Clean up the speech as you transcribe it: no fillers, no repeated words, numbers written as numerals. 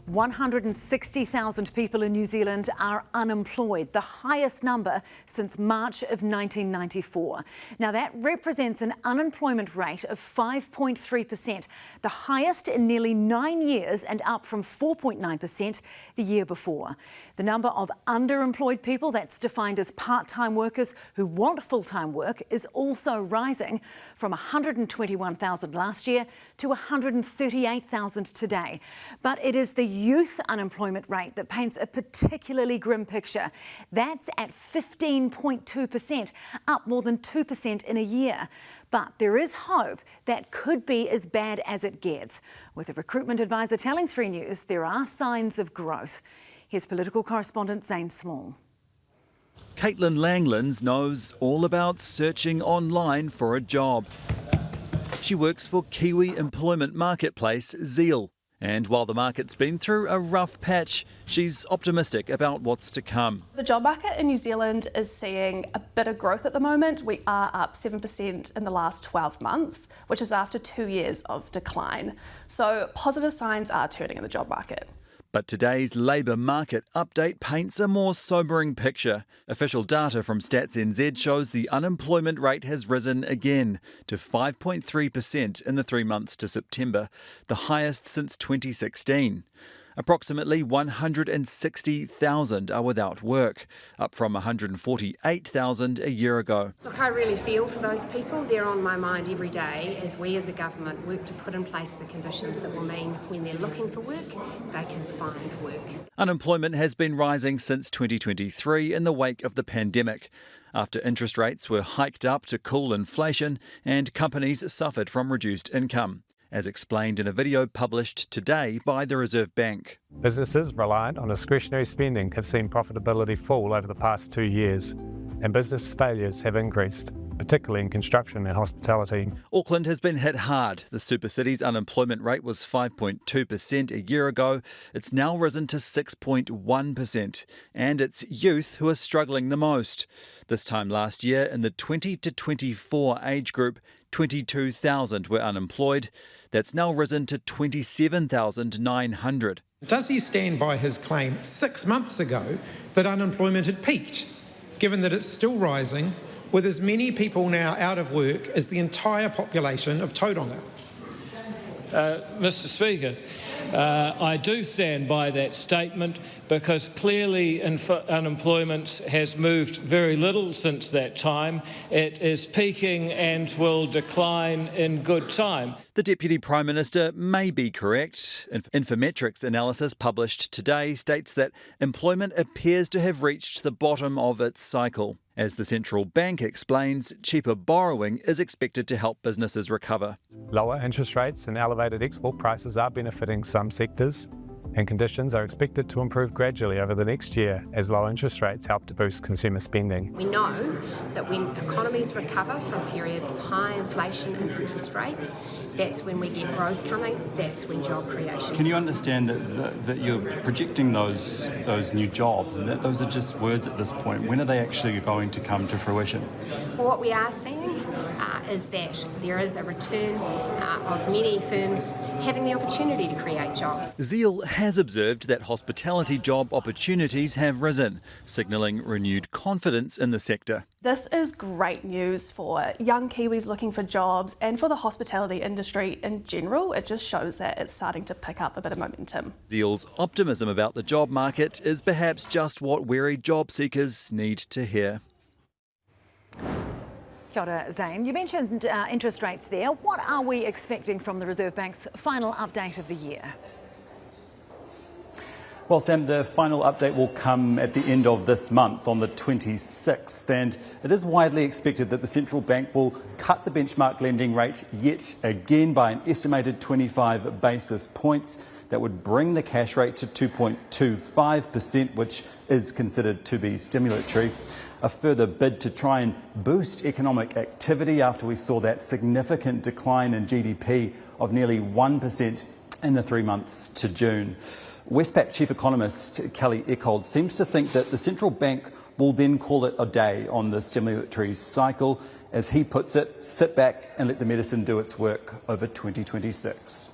160,000 people in New Zealand are unemployed, the highest number since March of 1994. Now that represents an unemployment rate of 5.3%, the highest in nearly 9 years and up from 4.9% the year before. The number of underemployed people, that's defined as part-time workers who want full-time work, is also rising from 121,000 last year to 138,000 today. But it is the youth unemployment rate that paints a particularly grim picture. That's at 15.2%, up more than 2% in a year. But there is hope that could be as bad as it gets. With a recruitment advisor telling ThreeNews there are signs of growth. Here's political correspondent Zane Small. Caitlin Langlands knows all about searching online for a job. She works for Kiwi employment marketplace Zeal. And while the market's been through a rough patch, she's optimistic about what's to come. The job market in New Zealand is seeing a bit of growth at the moment. We are up 7% in the last 12 months, which is after 2 years of decline. So positive signs are turning in the job market. But today's labour market update paints a more sobering picture. Official data from Stats NZ shows the unemployment rate has risen again to 5.3% in the 3 months to September, the highest since 2016. Approximately 160,000 are without work, up from 148,000 a year ago. Look, I really feel for those people. They're on my mind every day as we as a government work to put in place the conditions that will mean when they're looking for work, they can find work. Unemployment has been rising since 2023 in the wake of the pandemic, after interest rates were hiked up to cool inflation and companies suffered from reduced income, as explained in a video published today by the Reserve Bank. Businesses reliant on discretionary spending have seen profitability fall over the past 2 years, and business failures have increased, particularly in construction and hospitality. Auckland has been hit hard. The super city's unemployment rate was 5.2% a year ago. It's now risen to 6.1%, and it's youth who are struggling the most. This time last year, in the 20 to 24 age group, 22,000 were unemployed. That's now risen to 27,900. Does he stand by his claim 6 months ago that unemployment had peaked, given that it's still rising, with as many people now out of work as the entire population of Tauranga? Mr. Speaker, I do stand by that statement because clearly unemployment has moved very little since that time. It is peaking and will decline in good time. The Deputy Prime Minister may be correct. Infometrics analysis published today states that employment appears to have reached the bottom of its cycle. As the central bank explains, cheaper borrowing is expected to help businesses recover. Lower interest rates and elevated export prices are benefiting some sectors, and conditions are expected to improve gradually over the next year as low interest rates help to boost consumer spending. We know that when economies recover from periods of high inflation and interest rates, that's when we get growth coming, that's when job creation. Can you understand that you're projecting those new jobs and that those are just words at this point? When are they actually going to come to fruition? Well, what we are seeing is that there is a return of many firms having the opportunity to create jobs. Zeal has observed that hospitality job opportunities have risen, signalling renewed confidence in the sector. This is great news for young Kiwis looking for jobs and for the hospitality industry in general. It just shows that it's starting to pick up a bit of momentum. Zeal's optimism about the job market is perhaps just what weary job seekers need to hear. Kia ora, Zane. You mentioned interest rates there. What are we expecting from the Reserve Bank's final update of the year? Well, Sam, the final update will come at the end of this month on the 26th, and it is widely expected that the central bank will cut the benchmark lending rate yet again by an estimated 25 basis points. That would bring the cash rate to 2.25%, which is considered to be stimulatory. A further bid to try and boost economic activity after we saw that significant decline in GDP of nearly 1% in the 3 months to June. Westpac chief economist Kelly Eckhold seems to think that the central bank will then call it a day on the stimulatory cycle. As he puts it, sit back and let the medicine do its work over 2026.